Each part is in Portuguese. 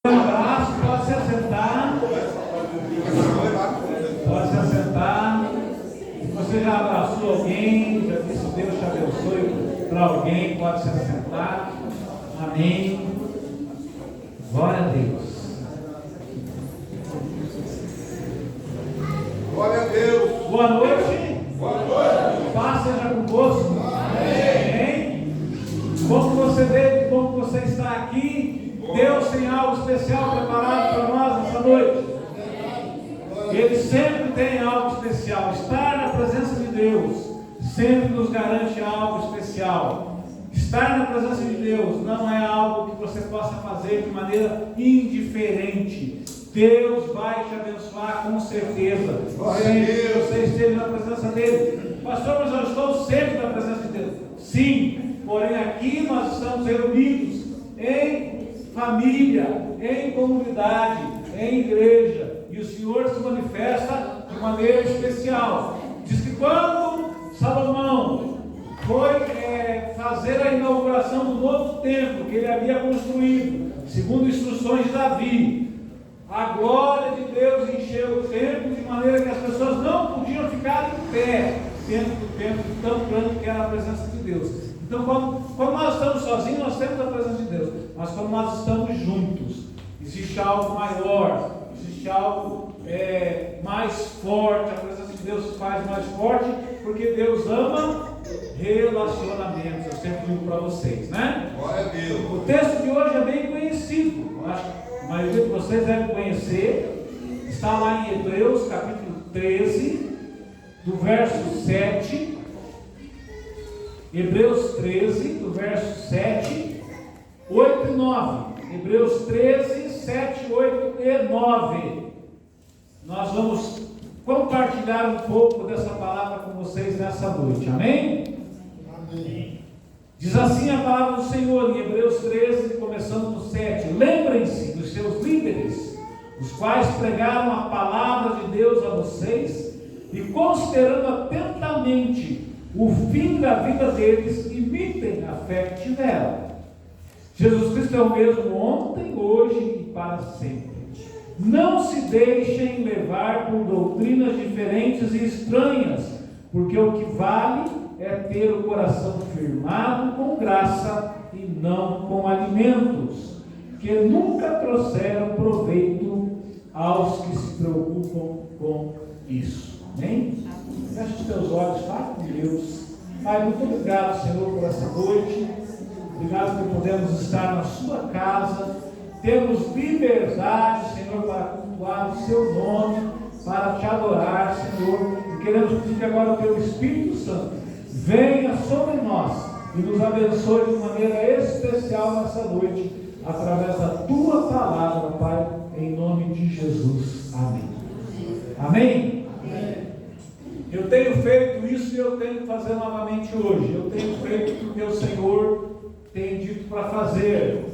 Um abraço, pode se assentar. Pode se assentar. Se você já abraçou alguém, já disse Deus te abençoe para alguém, pode se assentar. Amém. Glória a Deus. Glória a Deus. Boa noite. Boa noite. Paz seja convosco. Amém. Bom que você veio, bom que você está aqui. Deus tem algo especial preparado para nós nessa noite. Ele sempre tem algo especial. Estar na presença de Deus sempre nos garante algo especial. Estar na presença de Deus não é algo que você possa fazer de maneira indiferente. Deus vai te abençoar com certeza. Sempre que você esteja na presença dele. Pastor, mas eu estou sempre na presença de Deus. Sim, porém aqui nós estamos reunidos em família, em comunidade, em igreja. E o Senhor se manifesta de maneira especial. Diz que quando Salomão foi fazer a inauguração do novo templo que ele havia construído, segundo instruções de Davi, a glória de Deus encheu o templo de maneira que as pessoas não podiam ficar em pé dentro do templo tão grande que era a presença de Deus. Então, quando nós estamos sozinhos, nós temos a presença de Deus. Mas quando nós estamos juntos, existe algo maior, existe algo mais forte. A presença de Deus se faz mais forte, porque Deus ama relacionamentos. Eu sempre digo para vocês, né? Glória a Deus. O texto de hoje é bem conhecido. Eu acho que a maioria de vocês deve conhecer. Está lá em Hebreus, capítulo 13, do verso 7. Hebreus 13, do verso 7, 8 e 9. Hebreus 13, 7, 8 e 9. Nós vamos compartilhar um pouco dessa palavra com vocês nessa noite. Amém? Amém. Diz assim a palavra do Senhor em Hebreus 13, começando no 7. Lembrem-se dos seus líderes, os quais pregaram a palavra de Deus a vocês, e considerando atentamente o fim da vida deles, imitem a fé que tiveram. Jesus Cristo é o mesmo ontem, hoje e para sempre. Não se deixem levar por doutrinas diferentes e estranhas, porque o que vale é ter o coração firmado com graça e não com alimentos, que nunca trouxeram proveito aos que se preocupam com isso. Amém? Feche os teus olhos, fale com Deus. Pai, muito obrigado, Senhor, por essa noite. Obrigado por podermos estar na sua casa. Temos liberdade, Senhor, para cultuar o seu nome, para te adorar, Senhor. E queremos pedir que agora o teu Espírito Santo venha sobre nós e nos abençoe de maneira especial nessa noite, através da tua palavra, Pai, em nome de Jesus. Amém. Amém? Eu tenho feito isso e eu tenho que fazer novamente hoje. Eu tenho feito o que o Senhor tem dito para fazer.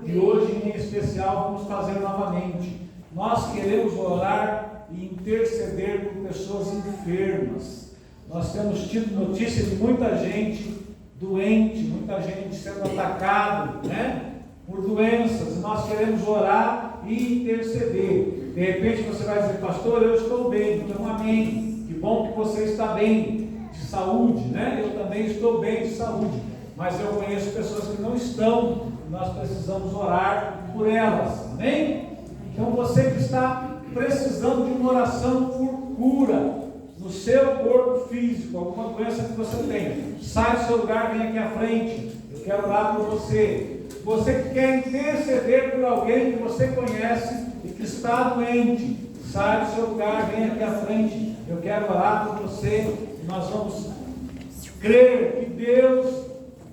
E hoje, em especial, vamos fazer novamente. Nós queremos orar e interceder por pessoas enfermas. Nós temos tido notícia de muita gente doente, muita gente sendo atacada, né, por doenças. E nós queremos orar e interceder. De repente você vai dizer, pastor, eu estou bem. Então, amém. Que bom que você está bem de saúde, né? Eu também estou bem de saúde, mas eu conheço pessoas que não estão, e nós precisamos orar por elas, amém? Então você que está precisando de uma oração por cura no seu corpo físico, alguma doença que você tem, sai do seu lugar, vem aqui à frente, eu quero orar por você. Você que quer interceder por alguém que você conhece e que está doente, sai do seu lugar, vem aqui à frente. Eu quero orar por você. Nós vamos crer que Deus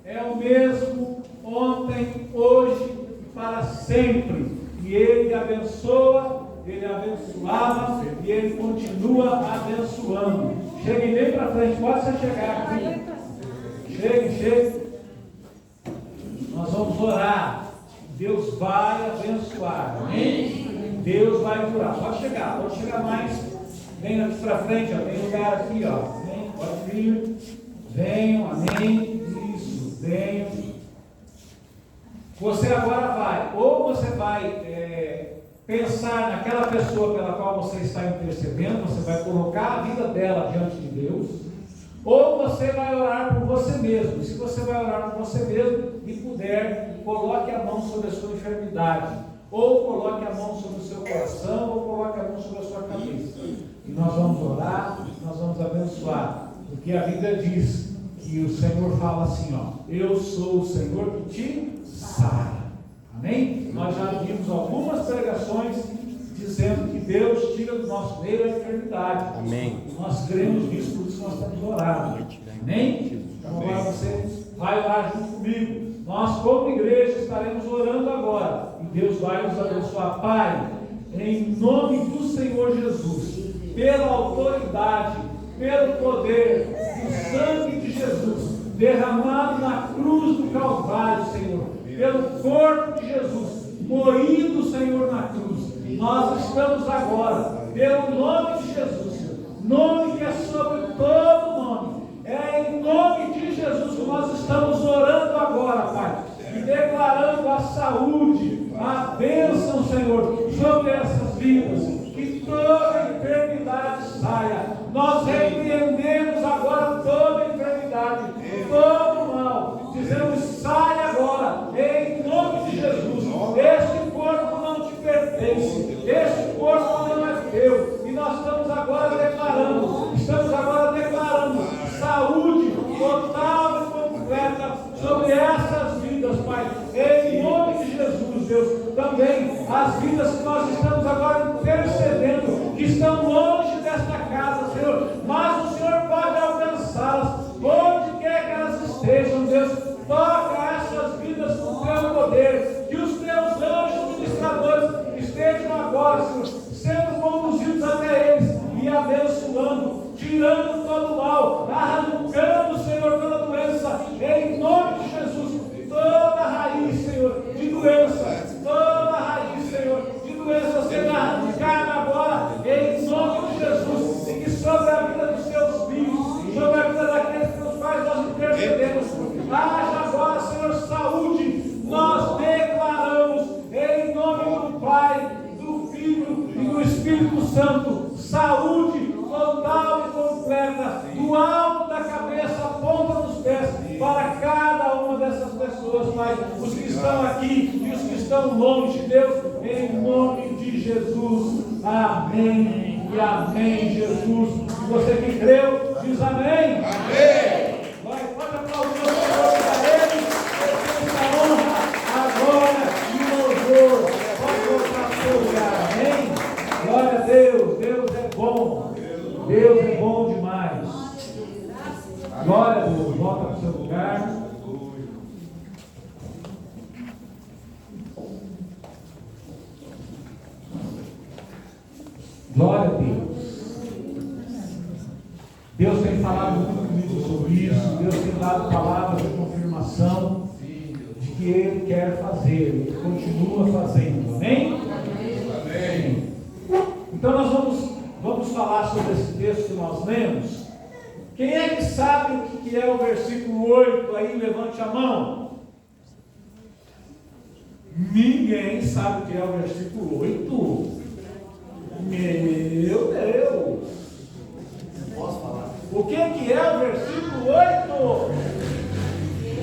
é o mesmo ontem, hoje e para sempre. E Ele abençoa, Ele abençoava e Ele continua abençoando. Chegue bem para frente, pode você chegar aqui. Chegue. Nós vamos orar. Deus vai abençoar. Amém? Deus vai curar. Pode chegar mais. Vem aqui para frente, ó. Tem lugar aqui, ó. Vem, pode vir. Venham, amém. Isso, venham. Você agora vai, ou você vai pensar naquela pessoa pela qual você está intercedendo, você vai colocar a vida dela diante de Deus, ou você vai orar por você mesmo. Se você vai orar por você mesmo e puder, coloque a mão sobre a sua enfermidade, ou coloque a mão sobre o seu coração, ou coloque a mão sobre a sua cabeça. E nós vamos orar, nós vamos abençoar, porque a Bíblia diz que o Senhor fala assim, ó: eu sou o Senhor que te sara. Amém? Nós já vimos algumas pregações dizendo que Deus tira do nosso meio a enfermidade. Amém. Nós cremos nisso, por isso nós estamos orando. Amém? Então agora você vai orar junto comigo. Nós, como igreja, estaremos orando agora. E Deus vai nos abençoar. Pai, em nome do Senhor Jesus, pela autoridade, pelo poder do sangue de Jesus, derramado na cruz do Calvário, Senhor, pelo corpo de Jesus, moído, Senhor, na cruz, nós estamos agora, pelo nome de Jesus, Senhor, nome que é sobre todo nome, é em nome de Jesus que nós estamos orando agora, Pai, e declarando a saúde, a bênção, Senhor, sobre essas vidas, que toda enfermidade saia. Nós repreendemos agora toda enfermidade, todo mal, dizemos: sai agora, em nome de Jesus. Este corpo não te pertence, este corpo não é teu, e nós estamos agora declarando saúde total e completa sobre essas vidas, Pai, em nome de Jesus, Deus. Também as vidas que nós estamos agora intercedendo, que estão longe desta casa, Senhor, mas o Senhor pode alcançá-las, onde quer que elas estejam, Deus. Toca essas vidas com o teu poder, que os teus anjos ministradores estejam agora, Senhor, sendo conduzidos até eles e abençoando, tirando todo o mal, arrancando, Senhor, toda doença, em nome de Jesus, toda raiz, Senhor, de doença, toda raiz, Senhor, de doença seja arrancada agora, em nome de Jesus, e que sobre a vida dos teus filhos, sobre a vida daqueles pelos quais nós intercedemos, haja agora, Senhor, saúde. Nós declaramos em nome do Pai, do Filho e do Espírito Santo, saúde total e completa, do alto da cabeça à ponta dos pés, para cada uma dessas pessoas, Pai, os que estão aqui e os que estão longe, Deus, em nome de Jesus. Amém e amém, Jesus. Você que creu, diz amém. Amém. Pode aplaudir o Senhor para ele, essa honra, a glória e o louvor. Pode voltar para o seu lugar, amém? Glória a Deus, Deus é bom, Deus é bom demais. Glória a Deus, volta para o seu lugar. Glória a Deus. Deus tem falado muito comigo sobre isso. Deus tem dado palavras de confirmação de que Ele quer fazer, Ele continua fazendo. Amém? Amém. Então nós vamos falar sobre esse texto que nós lemos. Quem é que sabe o que é o versículo 8 aí? Levante a mão. Ninguém sabe o que é o versículo 8. Meu Deus! Posso falar? O que é o versículo 8?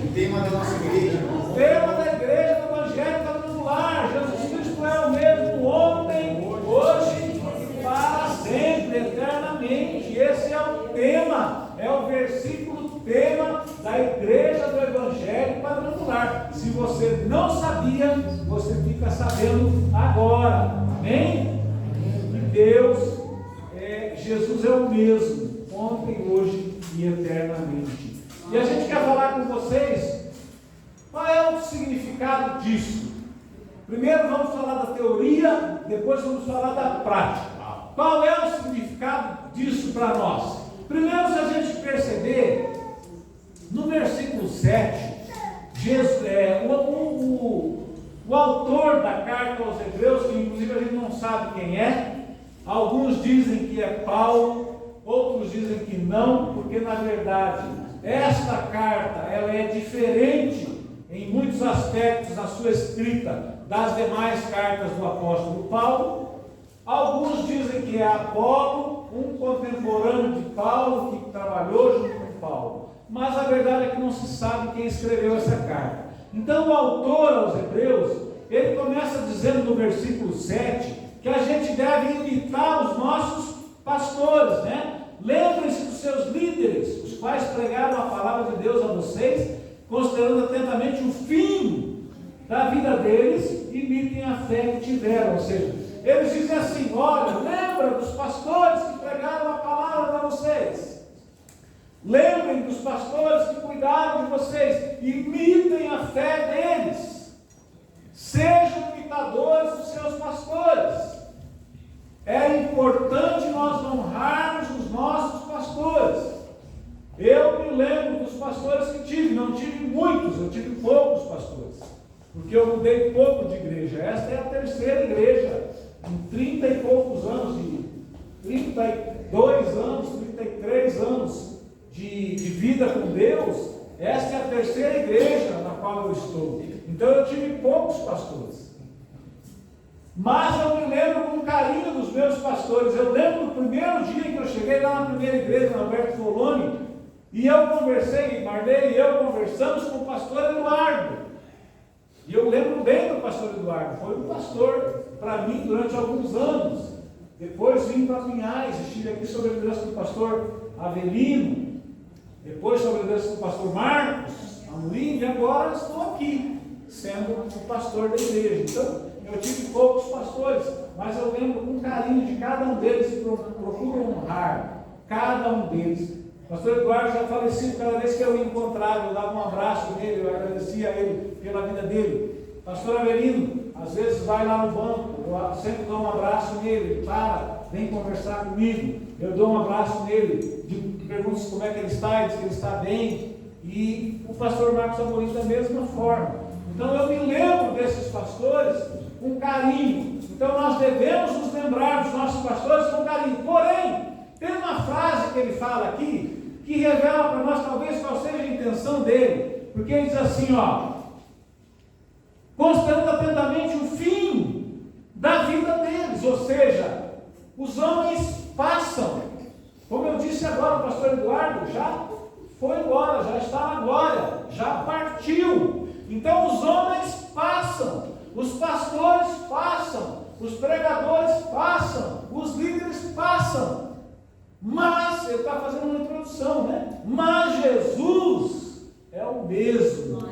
O tema da nossa igreja. O tema da igreja evangélica do lar. Jesus Cristo é o mesmo ontem, hoje e para sempre, eternamente. Esse é o tema, é o versículo tema da igreja do evangelho quadrangular. Se você não sabia, você fica sabendo agora. Amém? Deus, Jesus é o mesmo, ontem, hoje e eternamente. E a gente quer falar com vocês qual é o significado disso. Primeiro vamos falar da teoria, depois vamos falar da prática. Qual é o significado disso para nós? Primeiro, se a gente perceber, no versículo 7, Jesus, o autor da carta aos Hebreus, que inclusive a gente não sabe quem é, alguns dizem que é Paulo, outros dizem que não, porque na verdade esta carta ela é diferente em muitos aspectos na sua escrita das demais cartas do apóstolo Paulo. é Apolo, um contemporâneo de Paulo, que trabalhou junto com Paulo. Mas a verdade é que não se sabe quem escreveu essa carta. Então o autor aos Hebreus, ele começa dizendo no versículo 7, que a gente deve imitar os nossos pastores, né? Lembrem-se dos seus líderes, os quais pregaram a palavra de Deus a vocês, considerando atentamente o fim da vida deles, imitem a fé que tiveram. Ou seja, eles dizem assim: olha, lembra dos pastores que pregaram a palavra para vocês. Lembrem dos pastores que cuidaram de vocês. Imitem a fé deles. Sejam imitadores dos seus pastores. É importante nós honrarmos os nossos pastores. Eu me lembro dos pastores que tive. Não tive muitos, eu tive poucos pastores. Porque eu mudei pouco de igreja. Esta é a terceira igreja. Em 30 e poucos anos, 32 anos, 33 anos de vida com Deus, esta é a terceira igreja na qual eu estou. Então eu tive poucos pastores. Mas eu me lembro com carinho dos meus pastores. Eu lembro do primeiro dia que eu cheguei lá na primeira igreja, na Alberto Foloni, e eu conversei, Marlene e eu conversamos com o pastor Eduardo. E eu lembro bem do pastor Eduardo. Foi um pastor para mim durante alguns anos. Depois vim para Pinhais, estive aqui sob a liderança do pastor Avelino, depois sob a liderança do pastor Marcos Amorim, e agora estou aqui, sendo o pastor da igreja. Então, eu tive poucos pastores, mas eu lembro com carinho de cada um deles e procuro honrar cada um deles. O pastor Eduardo já falecido, cada vez que eu o encontrava, eu dava um abraço nele, eu agradecia a ele pela vida dele. Pastor Avelino, às vezes vai lá no banco, eu sempre dou um abraço nele, ele vem conversar comigo, eu dou um abraço nele, pergunto como é que ele está, ele diz que ele está bem. E o pastor Marcos Amorim da mesma forma. Então eu me lembro desses pastores com carinho. Então nós devemos nos lembrar dos nossos pastores com carinho. Porém, tem uma frase que ele fala aqui, que revela para nós talvez qual seja a intenção dele. Porque ele diz assim, considerando atentamente o fim da vida deles. Ou seja, os homens passam. Como eu disse agora, o pastor Eduardo já foi embora, já está na glória, já partiu. Então os homens passam, os pastores passam, os pregadores passam, os líderes passam. Mas, ele está fazendo uma introdução, né? Mas Jesus é o mesmo,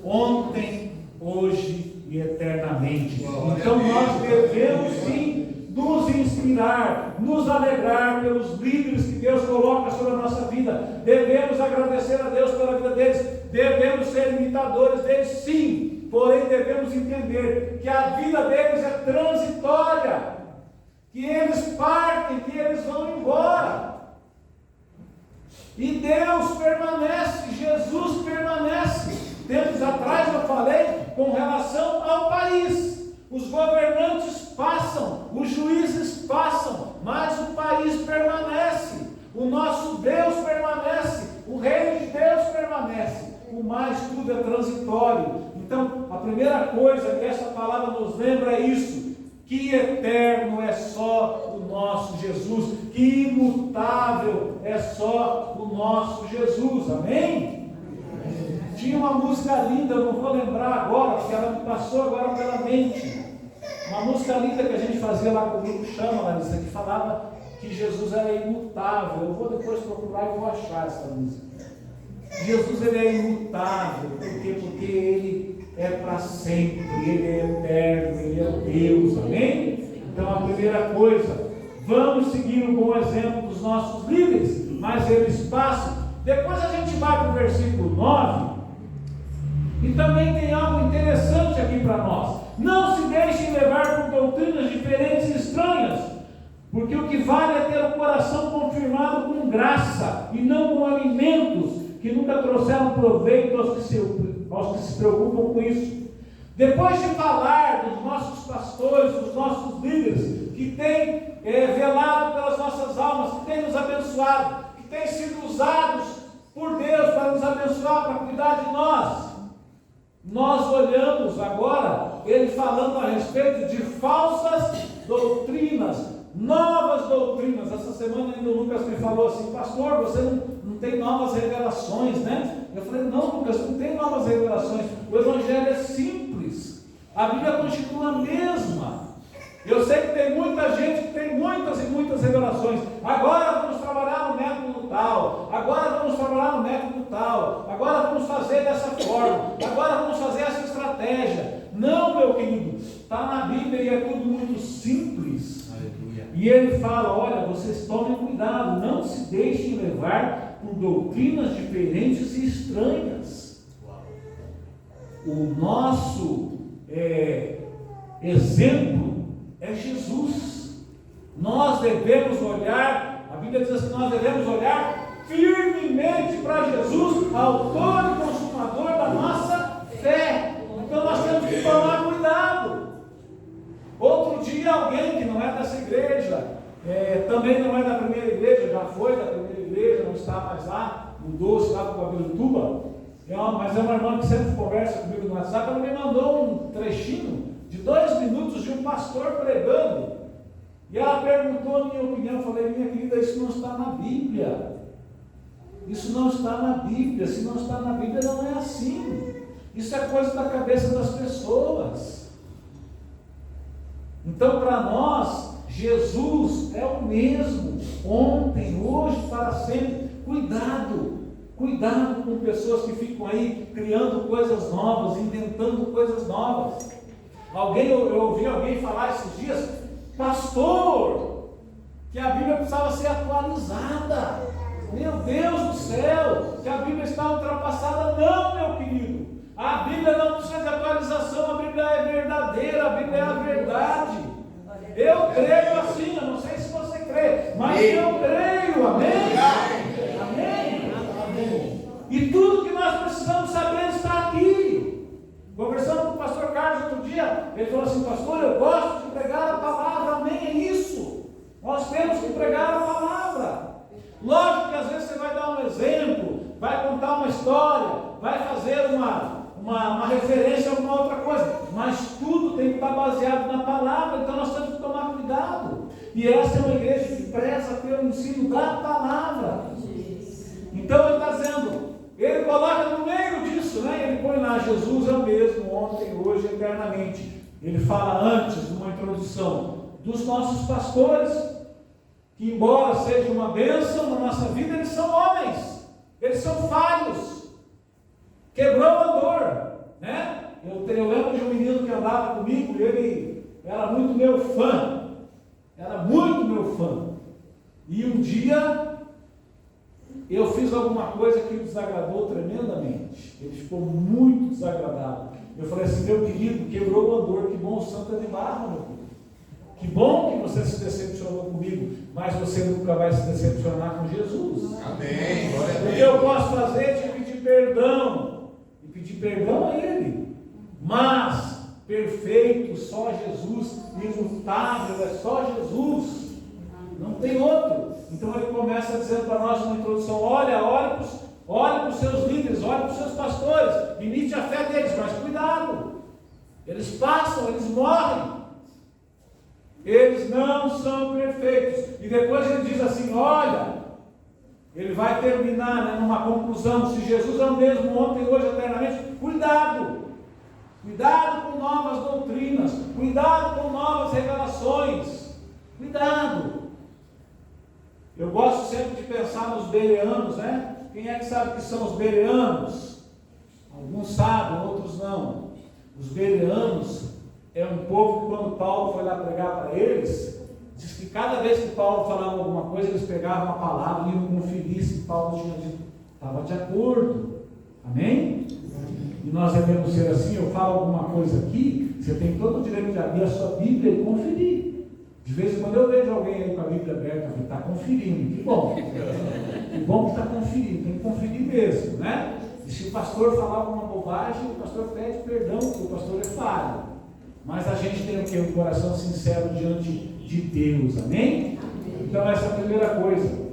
ontem, hoje e eternamente. Então nós devemos sim nos inspirar, nos alegrar pelos líderes que Deus coloca sobre a nossa vida. Devemos agradecer a Deus pela vida deles, devemos ser imitadores deles, sim. Porém devemos entender que a vida deles é transitória, que eles partem, que eles vão embora. E Deus permanece, Jesus permanece. Tempos atrás eu falei com relação ao país. Os governantes passam, os juízes passam, mas o país permanece. O nosso Deus permanece, o reino de Deus permanece. O mais tudo é transitório. Então, a primeira coisa que essa palavra nos lembra é isso: que eterno é só o nosso Jesus, que imutável é só o nosso Jesus. Amém? Tinha uma música linda, eu não vou lembrar agora, porque ela me passou agora pela mente. Uma música linda que a gente fazia lá com o grupo Chama, Larissa, que falava que Jesus era imutável. Eu vou depois procurar e vou achar essa música. Jesus, ele é imutável. Por quê? Porque ele é para sempre, ele é eterno, ele é Deus. Amém? Então a primeira coisa, vamos seguir o bom exemplo dos nossos líderes, mas eles passam. Depois a gente vai para o versículo 9, e também tem algo interessante aqui para nós. Não se deixem levar por doutrinas diferentes e estranhas, porque o que vale é ter o coração confirmado com graça, e não com alimentos que nunca trouxeram proveito aos que se preocupam com isso. Depois de falar dos nossos pastores, dos nossos líderes, que têm velado pelas nossas almas, que têm nos abençoado, que têm sido usados por Deus para nos abençoar, para cuidar de nós, nós olhamos agora ele falando a respeito de falsas doutrinas, novas doutrinas. Essa semana ainda o Lucas me falou assim: pastor, você não tem novas revelações, né? Eu falei: não, Lucas, não tem novas revelações. O Evangelho é simples, a Bíblia continua a mesma. Eu sei que tem muita gente que tem muitas e muitas revelações. Agora vamos trabalhar no método tal, agora vamos trabalhar no método tal, agora vamos fazer dessa forma, agora vamos fazer essa estratégia. Não, meu querido, está na Bíblia e é tudo muito simples. Aleluia. E ele fala: olha, vocês tomem cuidado, não se deixem levar por doutrinas diferentes e estranhas. O nosso exemplo é Jesus. Nós devemos olhar, a Bíblia diz assim: nós devemos olhar firmemente para Jesus, autor e consumador da nossa fé. Então nós temos que tomar cuidado. Outro dia, alguém que não é dessa igreja, também não é da primeira igreja, já foi da primeira igreja, não está mais lá, mudou, está para Guabirituba, mas é uma irmã que sempre conversa comigo no WhatsApp. Ela me mandou um trechinho de 2 minutos de um pastor pregando, e ela perguntou a minha opinião. Eu falei: minha querida, isso não está na Bíblia, isso não está na Bíblia. Se não está na Bíblia, não é assim. Isso é coisa da cabeça das pessoas. Então, para nós, Jesus é o mesmo, ontem, hoje, para sempre. Cuidado com pessoas que ficam aí criando coisas novas, inventando coisas novas. Eu ouvi alguém falar esses dias: pastor, que a Bíblia precisava ser atualizada. Meu Deus do céu, que a Bíblia está ultrapassada. Não, meu querido, a Bíblia não precisa de atualização, a Bíblia é verdadeira, a Bíblia é a verdade. Eu creio assim, eu não sei se você crê, mas eu creio, amém? Amém? E tudo que nós precisamos saber está aqui. Conversando com o pastor Carlos outro dia, ele falou assim: pastor, eu gosto de pregar a palavra, amém? É isso, nós temos que pregar a palavra. Lógico que às vezes você vai dar um exemplo, vai contar uma história, vai fazer uma referência a alguma outra coisa, mas tudo tem que estar baseado na palavra. Então nós temos que tomar cuidado. E essa é uma igreja que preza pelo ensino da palavra. Então ele está dizendo, ele coloca no meio disso, né? Ele põe lá: Jesus é o mesmo ontem, hoje, eternamente. Ele fala antes, numa introdução, dos nossos pastores, que embora seja uma bênção na nossa vida, eles são homens, eles são falhos, quebrou o andor, né? Eu lembro de um menino que andava comigo, e ele era muito meu fã, e um dia eu fiz alguma coisa que o desagradou tremendamente, ele ficou muito desagradável. Eu falei assim: meu querido, quebrou o andor, que bom, o santo é de barro, meu filho. Que bom que você se decepcionou comigo, mas você nunca vai se decepcionar com Jesus. Amém. Glória a Deus. O que eu posso fazer é te pedir perdão, e pedir perdão a Ele. Mas perfeito só Jesus, imutável é só Jesus, não tem outro. Então ele começa dizendo para nós numa introdução: olhe para os seus líderes, olhe para os seus pastores, imite a fé deles, mas cuidado, eles passam, eles morrem. Eles não são perfeitos. E depois ele diz assim: olha, ele vai terminar, né, numa conclusão: se Jesus é o mesmo ontem, hoje, eternamente, cuidado com novas doutrinas, cuidado com novas revelações, cuidado. Eu gosto sempre de pensar nos bereanos, né? Quem é que sabe que são os bereanos? Alguns sabem, outros não. Os bereanos é um povo que, quando Paulo foi lá pregar para eles, diz que cada vez que Paulo falava alguma coisa, eles pegavam a palavra e iam conferir se Paulo tinha dito, estava de acordo. Amém? E nós devemos ser assim. Eu falo alguma coisa aqui, você tem todo o direito de abrir a sua Bíblia e conferir. De vez em quando eu vejo alguém aí com a Bíblia aberta, eu falo: está conferindo, que bom. Que bom que está conferindo, tem que conferir mesmo, né? E se o pastor falar alguma bobagem, o pastor pede perdão, porque o pastor é falho. Mas a gente tem o quê? Um coração sincero diante de Deus, amém? Então essa é a primeira coisa.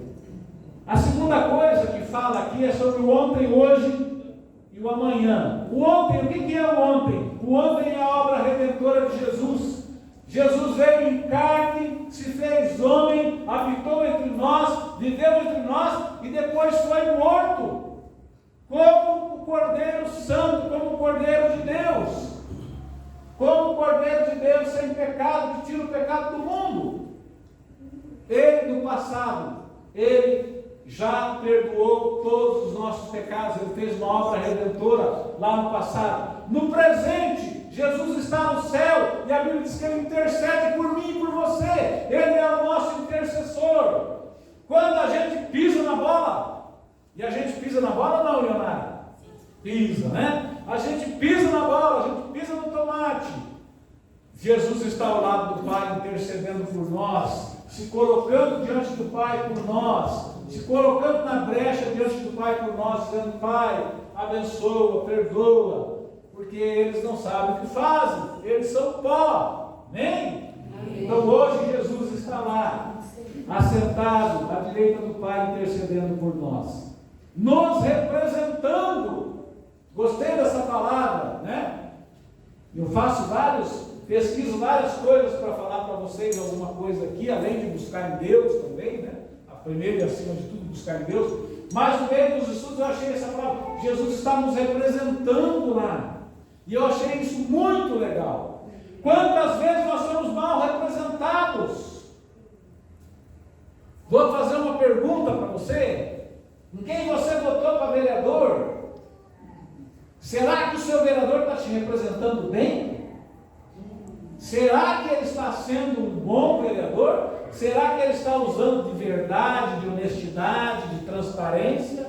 A segunda coisa que fala aqui é sobre o ontem, hoje e o amanhã. O ontem, o que é o ontem? O ontem é a obra redentora de Jesus. Jesus veio em carne, se se fez homem, habitou entre nós, viveu entre nós e depois foi morto, como o Cordeiro Santo, como o Cordeiro de Deus, como o Cordeiro de Deus sem pecado, que tira o pecado do mundo. Ele no passado, Ele já perdoou todos os nossos pecados, Ele fez uma obra redentora lá no passado. No presente, Jesus está no céu e a Bíblia diz que Ele intercede por mim e por você. Ele é o nosso intercessor. Quando a gente pisa na bola, e a gente pisa na bola não, Leonardo? Pisa, né? A gente pisa na bola, a gente pisa no tomate. Jesus está ao lado do Pai intercedendo por nós, se colocando diante do Pai por nós, se colocando na brecha diante do Pai por nós, dizendo: Pai, abençoa, perdoa, porque eles não sabem o que fazem, eles são pó. Amém? Então hoje Jesus está lá, assentado à direita do Pai, intercedendo por nós, nos representando. Gostei dessa palavra, né? Eu pesquiso várias coisas para falar para vocês alguma coisa aqui, além de buscar em Deus também, né? A primeira e acima de tudo buscar em Deus. Mas no meio dos estudos eu achei essa palavra, Jesus está nos representando lá. E eu achei isso muito legal. Quantas vezes nós somos mal representados? Vou fazer uma pergunta para você. Em quem você votou para vereador? Será que o seu vereador está te representando bem? Será que ele está sendo um bom vereador? Será que ele está usando de verdade, de honestidade, de transparência?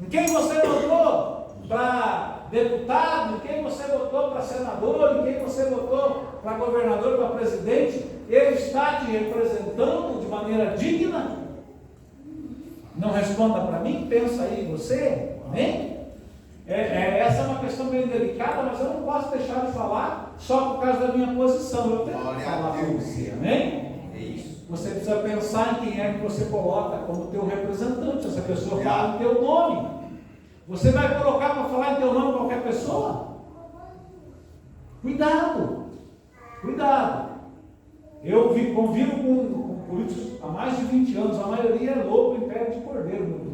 Em quem você votou para deputado? Em quem você votou para senador? Em quem você votou para governador, para presidente? Ele está te representando de maneira digna? Não responda para mim, pensa aí você, amém? Essa é uma questão bem delicada, mas eu não posso deixar de falar só por causa da minha posição. Eu tenho que falar para você, amém? É isso. Você precisa pensar em quem é que você coloca como teu representante. Essa pessoa fala em teu nome. Você vai colocar para falar em teu nome qualquer pessoa? Cuidado, cuidado. Eu convivo com políticos há mais de 20 anos, a maioria é lobo em pele de cordeiro,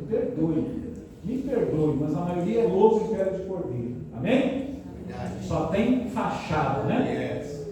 me perdoe, mas a maioria é lobo em pele de cordeiro, amém? Verdade. Só tem fachada, né? Yes.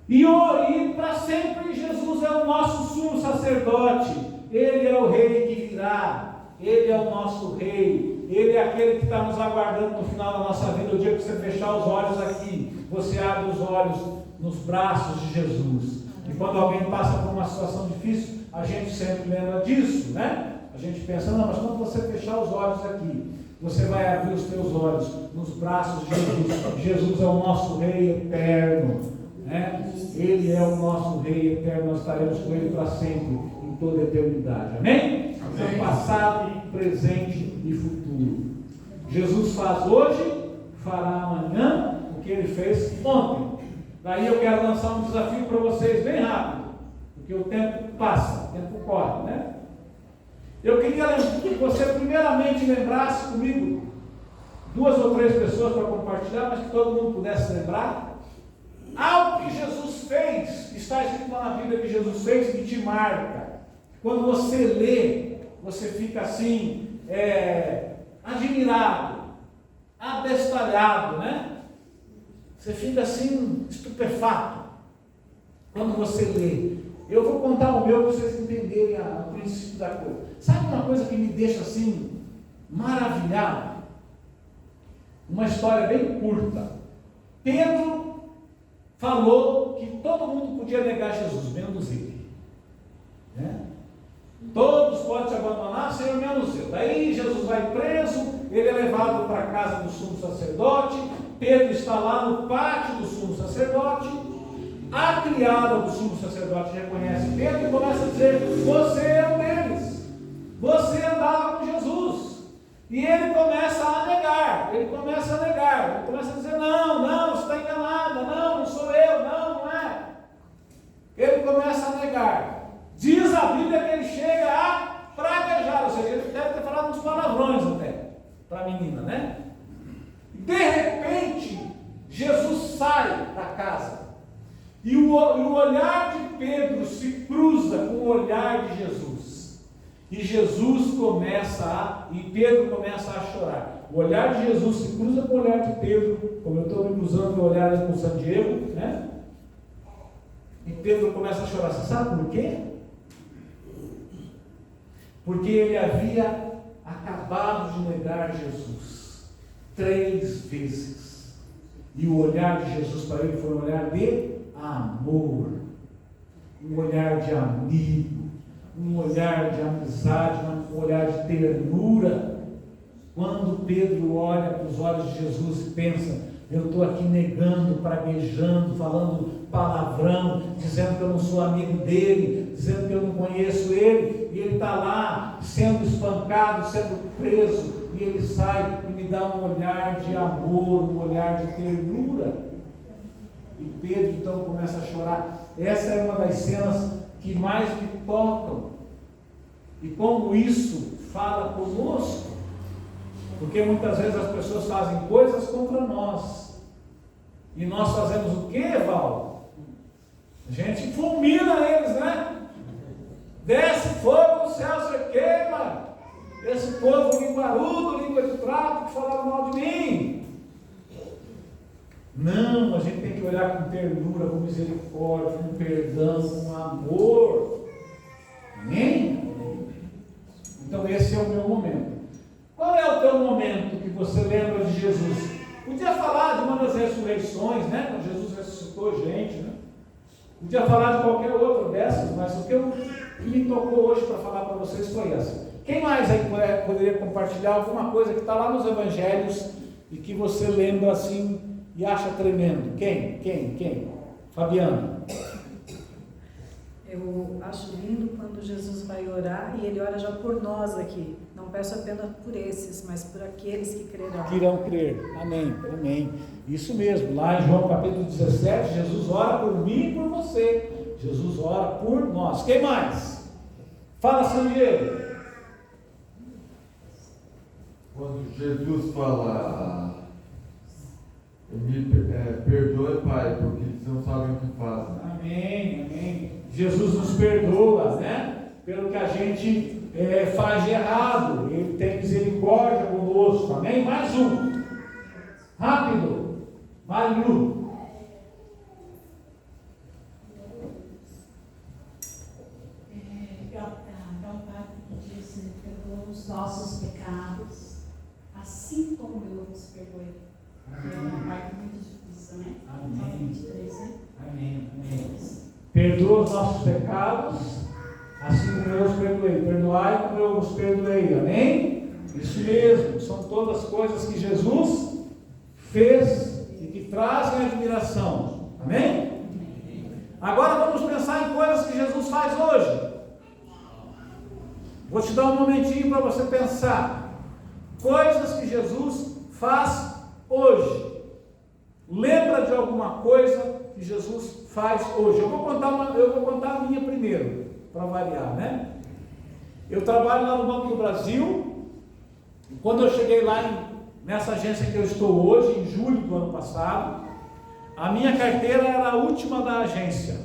E para sempre Jesus é o nosso sumo sacerdote, Ele é o rei que virá, Ele é o nosso rei, Ele é aquele que está nos aguardando no final da nossa vida. O dia que você fechar os olhos aqui, você abre os olhos nos braços de Jesus. E quando alguém passa por uma situação difícil, a gente sempre lembra disso, né? A gente pensa: não, mas quando você fechar os olhos aqui, você vai abrir os teus olhos nos braços de Jesus. Jesus é o nosso Rei eterno, né? Ele é o nosso Rei eterno, nós estaremos com Ele para sempre, em toda a eternidade, amém? Então, passado, presente e futuro. Jesus faz hoje, fará amanhã o que Ele fez ontem. Daí eu quero lançar um desafio para vocês bem rápido, porque o tempo passa, o tempo corre, né? Eu queria que você primeiramente lembrasse comigo 2 ou 3 pessoas para compartilhar, mas que todo mundo pudesse lembrar algo que Jesus fez. Está escrito lá na Bíblia que Jesus fez, que te marca. Quando você lê, você fica assim, admirado, abestalhado, né? Você fica assim, estupefato quando você lê. Eu vou contar o meu para vocês entenderem o princípio da coisa. Sabe uma coisa que me deixa assim, maravilhado? Uma história bem curta. Pedro falou que todo mundo podia negar Jesus, menos ele, né? Todos podem te abandonar, Senhor, menos eu. Daí Jesus vai preso, ele é levado para a casa do sumo sacerdote. Pedro está lá no pátio do sumo sacerdote. A criada do sumo sacerdote reconhece Pedro e começa a dizer: você é um deles, você andava com Jesus. E ele começa a negar, ele começa a dizer: não, você está enganada, não sou eu, não é. Ele começa a negar. Diz a Bíblia que ele chega a praguejar, ou seja, ele deve ter falado uns palavrões até para a menina, né? De repente, Jesus sai da casa. E o olhar de Pedro se cruza com o olhar de Jesus. E Pedro começa a chorar. O olhar de Jesus se cruza com o olhar de Pedro, como eu estou me cruzando o olhar com o San Diego, né? E Pedro começa a chorar. Você sabe por quê? Porque ele havia acabado de negar Jesus 3 vezes. E o olhar de Jesus para ele foi um olhar de amor, um olhar de amigo, um olhar de amizade, um olhar de ternura. Quando Pedro olha para os olhos de Jesus e pensa: eu estou aqui negando, praguejando, falando palavrão, dizendo que eu não sou amigo dele, dizendo que eu não conheço ele, e ele está lá sendo espancado, sendo preso, e ele sai e me dá um olhar de amor, um olhar de ternura. E Pedro então começa a chorar. Essa é uma das cenas que mais me tocam, e como isso fala conosco, porque muitas vezes as pessoas fazem coisas contra nós, e nós fazemos o que, Val? A gente fulmina eles, né? Desce fogo no céu, você queima. Esse povo linguarudo, língua de trapo, que falaram mal de mim. Não, a gente tem que olhar com ternura, com misericórdia, com perdão, com amor. Amém? Então esse é o meu momento. Qual é o teu momento que você lembra de Jesus? Podia falar de uma das ressurreições, né? Quando Jesus ressuscitou gente, né? Podia falar de qualquer outra dessas, mas o que me tocou hoje para falar para vocês foi essa. Quem mais aí poderia compartilhar alguma coisa que está lá nos evangelhos e que você lembra assim e acha tremendo? Quem? Fabiana. Eu acho lindo quando Jesus vai orar e ele ora já por nós aqui. Não peço apenas por esses, mas por aqueles que crerão. Que irão crer. Amém. Isso mesmo. Lá em João capítulo 17, Jesus ora por mim e por você. Jesus ora por nós. Quem mais? Fala, San Diego. Quando Jesus fala, perdoe, Pai, porque eles não sabem o que fazem. Amém. Jesus nos perdoa, né? Pelo que a gente faz de errado. Ele tem misericórdia conosco. Amém? Mais um. Rápido. Marilu. Diz, perdoa os nossos pecados, assim como eu vos perdoei. É uma parte muito difícil, né? Amém. 23, né? Amém. Perdoa os nossos pecados, assim como eu os perdoei. Perdoai como eu os perdoei. Amém? Isso mesmo. São todas coisas que Jesus fez e que trazem admiração. Amém? Agora vamos pensar em coisas que Jesus faz hoje. Vou te dar um momentinho para você pensar. Coisas que Jesus faz hoje. Lembra de alguma coisa que Jesus faz hoje? Eu vou contar a minha primeiro, para variar, né? Eu trabalho lá no Banco do Brasil. Quando eu cheguei lá nessa agência que eu estou hoje, em julho do ano passado, a minha carteira era a última da agência.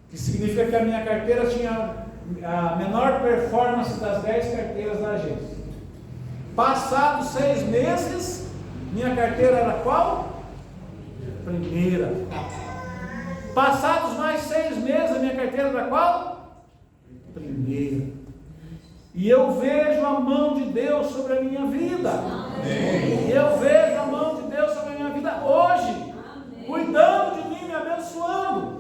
Que significa que a minha carteira tinha a menor performance das 10 carteiras da agência. Passados 6 meses, minha carteira era qual? Primeira. Passados mais 6 meses, a minha carteira era qual? Primeira. E eu vejo a mão de Deus sobre a minha vida. Amém. Eu vejo a mão de Deus sobre a minha vida hoje. Amém. Cuidando de mim, me abençoando.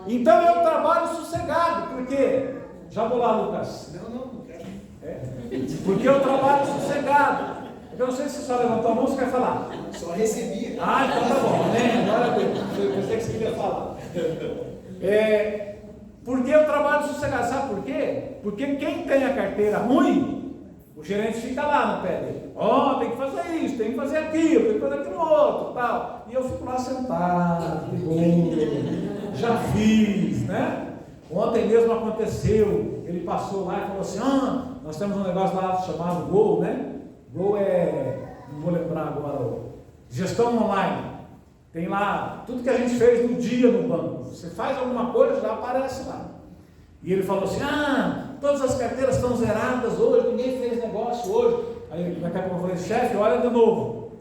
Então eu trabalho sossegado, porque já vou lá, Lucas. Não quero. Porque eu trabalho sossegado. Eu não sei se você só levantou a mão ou você quer falar. Só recebi. Então tá bom, né? Glória a Deus. Eu pensei que você queria falar. Porque eu trabalho sossegado. Sabe por quê? Porque quem tem a carteira ruim, o gerente fica lá no pé dele. Tem que fazer isso, tem que fazer aquilo, tem que fazer aquilo outro, tal. E eu fico lá sentado, de boa. Já fiz, né? Ontem mesmo aconteceu, ele passou lá e falou assim: nós temos um negócio lá chamado Gol, né? Gol não vou lembrar agora, gestão online. Tem lá tudo que a gente fez no dia no banco. Você faz alguma coisa, já aparece lá. E ele falou assim: todas as carteiras estão zeradas hoje, ninguém fez negócio hoje. Aí daqui a pouco eu falei: chefe, olha de novo.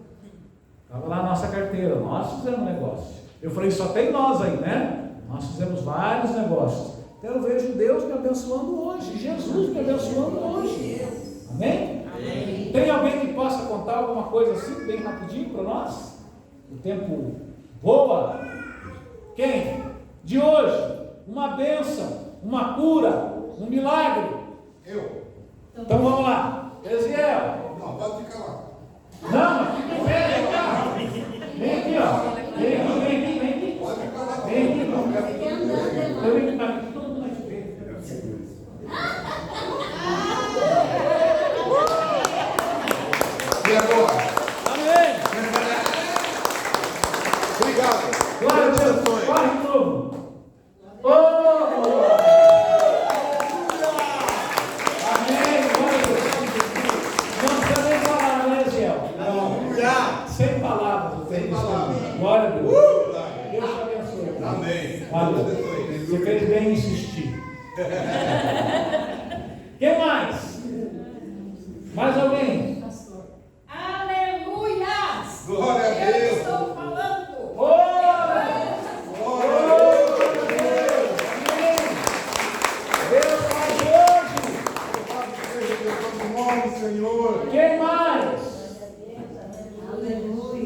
Estava lá a nossa carteira, nós fizemos negócio. Eu falei: só tem nós aí, né? Nós fizemos vários negócios. Então eu vejo Deus me abençoando hoje, Jesus me abençoando hoje. Amém? Amém. Tem alguém que possa contar alguma coisa assim, bem rapidinho para nós? O tempo voa. Quem? De hoje, uma bênção, uma cura, um milagre. Eu? Então vamos lá. Eziel. Não, pode ficar lá. Não, aqui tem vem cá. Vem aqui, ó. Vem aqui. Pode ficar lá. Vem aqui, ó. Eu venho para aqui, todo mundo vai te ver. E agora? Amém. Obrigado. Glória a Deus. Corre de novo. Amém. Glória a Deus. Não precisa nem falar, né, Eziel? Sem palavras. Sem palavras. Glória a Deus. Deus te abençoe. Amém. Valeu. Você fez bem em insistir. Quem mais? Mais alguém? Pastor. Aleluia! Glória a Eu Deus. estou falando. Deus faz hoje. Senhor. Quem mais?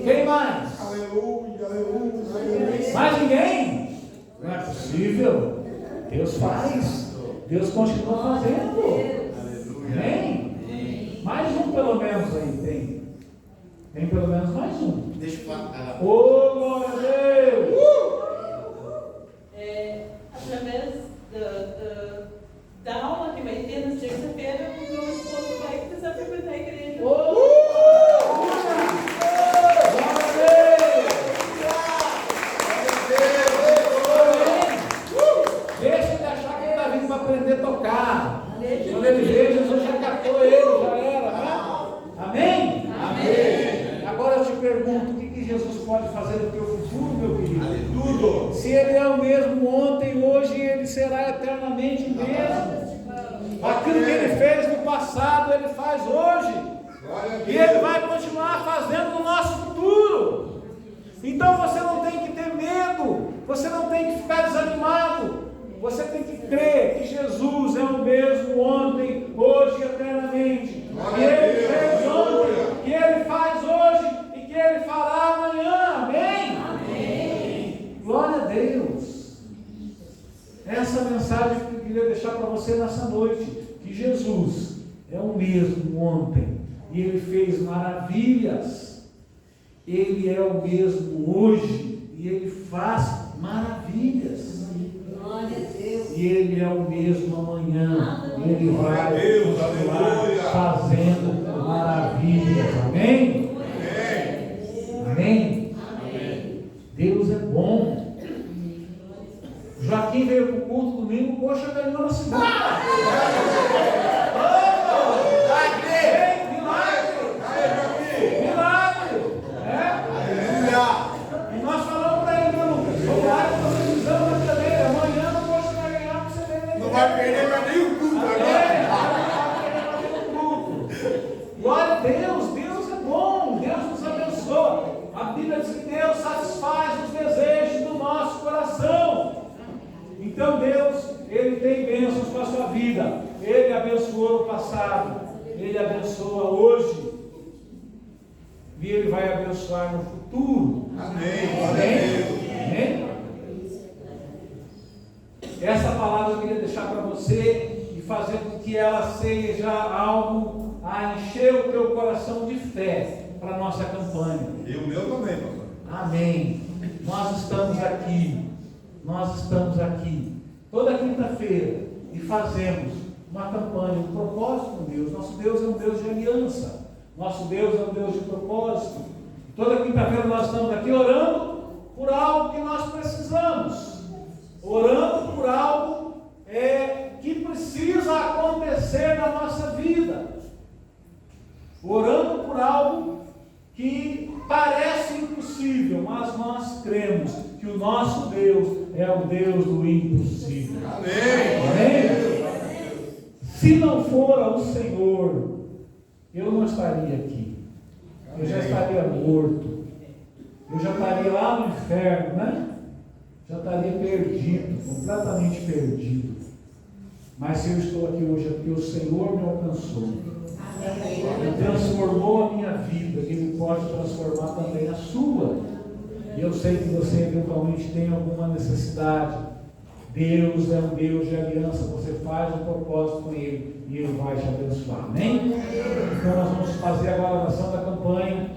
Quem mais? Aleluia, aleluia. Mais ninguém? Não é possível. Deus faz. Deus continua fazendo. Amém? Mais um pelo menos aí tem. Tem pelo menos mais um. Deixa eu falar. Glória a Deus! Através da aula que vai ter na terça-feira, o meu esposo vai começar a frequentar a igreja. Deixa ele achar que ele está vindo para aprender a tocar. Quando ele vê, Jesus já captou ele, já era. Né? Amém? Amém. Agora eu te pergunto: o que Jesus pode fazer no teu futuro, meu querido? Tudo. Se ele é o mesmo ontem, hoje, ele será eternamente o mesmo. Aquilo que ele fez no passado, ele faz hoje. E ele vai continuar fazendo no nosso futuro. Então você não tem que ter medo, você não tem que ficar desanimado. Você tem que crer que Jesus é o mesmo ontem, hoje e eternamente. Que ele fez ontem, que ele faz hoje e que ele fará amanhã. Amém? Amém. Glória a Deus. Essa mensagem que eu queria deixar para você nessa noite: que Jesus é o mesmo ontem e ele fez maravilhas. Ele é o mesmo hoje e ele faz maravilhas. E ele é o mesmo amanhã. E ele vai continuar fazendo maravilhas. Amém? Amém? Deus é bom. Joaquim veio para o culto domingo, poxa, ganhou na segunda. E nós falamos para ele: Lucas, vamos lá que nós precisamos da peleira. Amanhã não posso ganhar para você ver. Não vai perder mais nenhum culto agora. Glória a Deus, Deus é bom, Deus nos abençoa. A Bíblia diz que Deus satisfaz os desejos do nosso coração. Então Deus, Ele tem bênçãos para a sua vida. Ele abençoou no passado, Ele abençoa hoje e Ele vai abençoar no futuro. Amém. Amém? Essa palavra eu queria deixar para você e fazer com que ela seja algo a encher o teu coração de fé para a nossa campanha. E o meu também, pastor. Amém. Nós estamos aqui toda quinta-feira e fazemos uma campanha, um propósito com Deus. Nosso Deus é um Deus de aliança. Nosso Deus é um Deus de propósito. Toda quinta-feira nós estamos aqui orando por algo que nós precisamos. Orando por algo que precisa acontecer na nossa vida. Orando por algo que parece impossível, mas nós cremos que o nosso Deus é o Deus do impossível. Amém. Amém? Se não for o Senhor, eu não estaria aqui. Eu já estaria morto. Eu já estaria lá no inferno, né? Já estaria perdido, completamente perdido. Mas se eu estou aqui hoje é porque o Senhor me alcançou. Ele transformou a minha vida, que Ele pode transformar também a sua. E eu sei que você eventualmente tem alguma necessidade. Deus é um Deus de aliança, você faz um propósito com Ele e Ele vai te abençoar. Amém? Então nós vamos fazer agora a oração da campanha.